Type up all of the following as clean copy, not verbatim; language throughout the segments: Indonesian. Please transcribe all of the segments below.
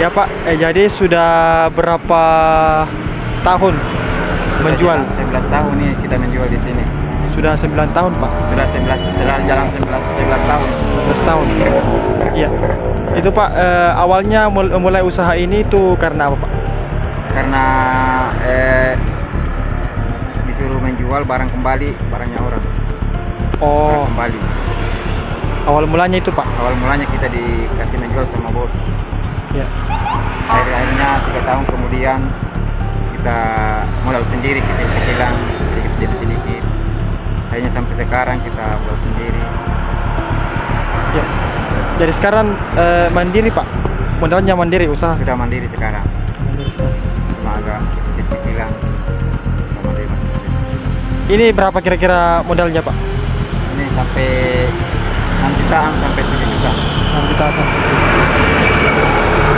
Ya Pak, jadi sudah berapa tahun menjual? 11 tahun nih kita menjual di sini. Sudah 9 tahun Pak? Sudah jalan 11 tahun. 11 tahun. Iya. Itu Pak, awalnya mulai usaha ini tuh karena apa Pak? Karena disuruh menjual barang kembali, barangnya orang. Oh, Barang kembali. awal mulanya itu Pak? Awal mulanya kita dikasih menjual sama bos. Ya. Akhirnya 3 tahun kemudian kita modal sendiri, kita kecilan sedikit. Akhirnya sampai sekarang kita modal sendiri. Ya. Jadi sekarang mandiri Pak? Modalnya mandiri usaha? Sudah mandiri sekarang. Mandiri sekarang. Cuma agak kecilan. Ini berapa kira-kira modalnya Pak? Ini sampai 6 jutaan sampai 7 juta. 6 juta sampai 7 juta.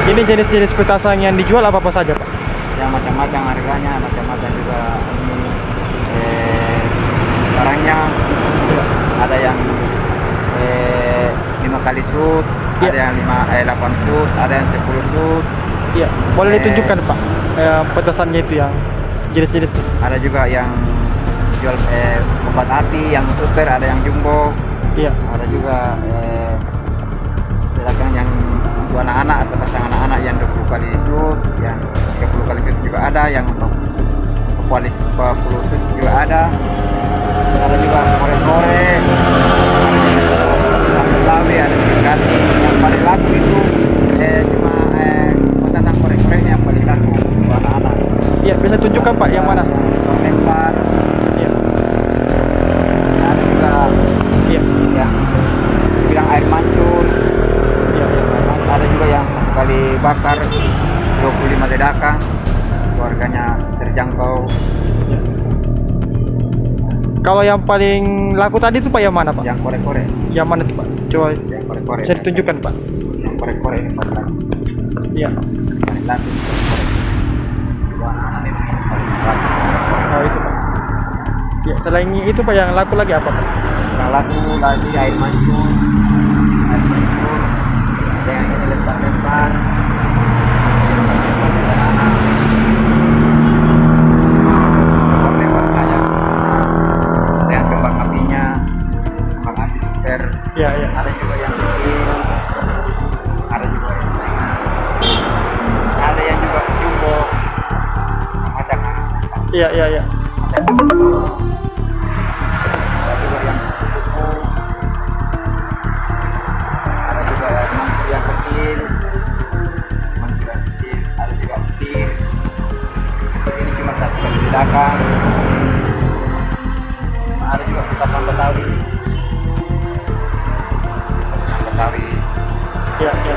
Ini jenis-jenis petasan yang dijual apa saja Pak? Yang macam-macam harganya, macam-macam juga ini barangnya. Ya. Ada yang 5 kali shoot, Ya. ada yang 8 shoot, ada yang 10 shoot. Iya, boleh ditunjukkan Pak petasannya itu yang jenis-jenis. Ada juga yang jual obat api, yang super, ada yang jumbo. Iya. Ada juga silakan yang untuk anak-anak atau pasang anak-anak yang 20 kali shoot, yang 30 kali shoot juga ada, yang 40 shoot juga ada. Ada juga korek-korek, ada ada kasih. Yang paling laku itu cuma petasan korek-koreknya yang paling laku untuk anak-anak. Iya, bisa tunjukkan Pak yang mana? Lempar. Iya. Ada juga Iya. yang bilang air mancur. Iya. Ada juga yang satu kali bakar 25 ledakan, harganya terjangkau. Iya. Kalau yang paling laku tadi itu Pak yang mana Pak? Yang korek-korek, Yang mana tuh Pak? Coba yang korek-korek. bisa ditunjukkan Pak? Yang korek-korek ini paling laku. Iya. Paling laku korek-korek. Dua anak memang yang paling laku. Oh itu Pak. Ya, selain itu Pak yang laku lagi apa Pak? Yang laku lagi air mancur, ada yang ini lempar-lempar. Iya, iya. Ada juga yang kecil, ada juga yang ringan, ada yang juga jumbo, macam Iya, iya, iya. ada juga yang kuku, ada juga yang kecil, ada juga kecil. Ini cuma satu kali ledakan. Ada juga petasan Betawi. Iya, iya.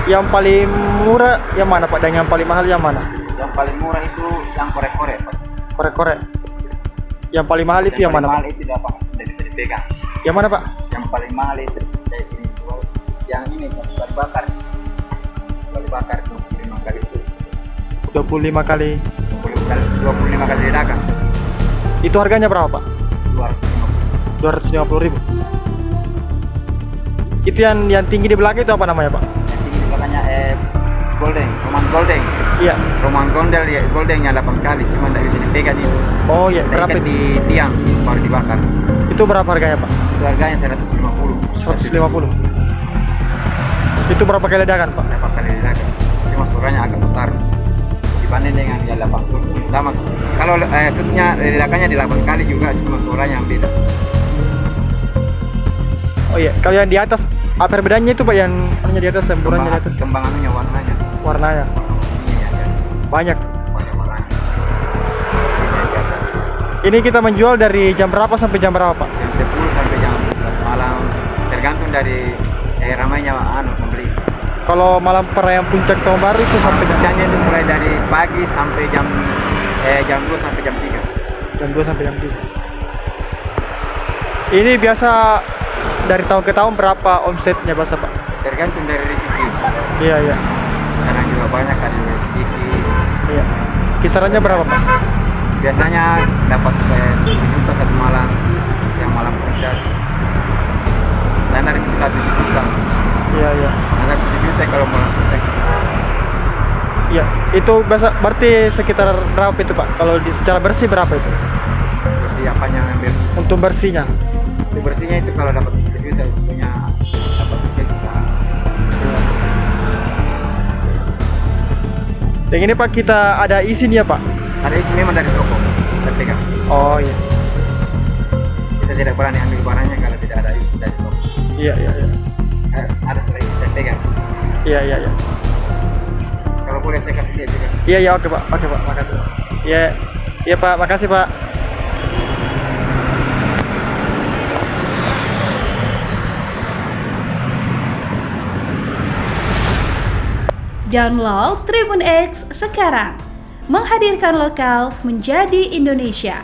Yang paling murah yang mana Pak? Dan yang paling mahal yang mana? Yang paling murah itu yang korek-korek, Pak. Korek-korek. Yang paling mahal itu yang mana Pak? Yang paling mahal itu tidak bisa dipegang. Yang mana Pak? Yang paling mahal itu kayak ini, yang ini kali bakar 25 kali itu. 25 kali. 25 kali ledakan. Itu harganya berapa Pak? 250. 250.000. Itu yang tinggi di belakang itu apa namanya Pak? Yang tinggi katanya Roman Golden. Iya. Roman Golden ya, Goldennya 8 kali, cuma tidak bisa dipegang itu. Oh iya, berapa Ikat itu? di tiang baru dibakar. Itu berapa harganya Pak? Itu harganya 150. 150. Itu berapa kali ledakan Pak? Berapa kali ledakan? Cuma suaranya agak besar dibanding dengan yang 8 shoot. Sama. Kalau shootnya ledakannya di 8 kali juga, cuma suaranya yang beda. Oh iya, kalau yang di atas apa perbedaannya itu Pak? Yang anunya di atas, semburannya di atas? Kembang anunya, warnanya. Warnanya Iya, ya. banyak. Banyak warnanya. Ini kita menjual dari jam berapa sampai jam berapa Pak? Jam 10 sampai jam 11 malam, tergantung dari ramainya pembeli. Kalau malam perayaan puncak tahun baru itu sampai jam Kerjanya itu mulai dari pagi sampai jam 2 sampai jam 3. jam 2 sampai jam 3. Ini biasa dari tahun ke tahun berapa omsetnya biasa Pak? Tergantung dari rezeki. Iya, iya. Kadang juga banyak, kadang rezeki. Iya. Kisarannya berapa Pak? Biasanya dapat 10 juta satu malam, yang malam puncak. Dan dari kita 7 juta. Iya, iya. Ada 7 juta kalau malam puncak. Itu berarti sekitar berapa itu Pak? Kalau secara bersih berapa itu? Jadi apanya ngambil? Untuk bersihnya? Untuk bersihnya itu kalau dapat 1 juta, punya dapat 3 juta. Yang ini Pak kita ada isinya Pak? Ada isi memang dari toko, dari pegang. Oh iya. Kita tidak berani ambil barangnya kalau tidak ada isi dari toko. Iya. Ada dari pegang. Iya. Kalau boleh saya kasih dia juga. Iya oke Pak, makasih Pak. Iya Pak, makasih Pak. Download Tribun X sekarang, menghadirkan lokal menjadi Indonesia.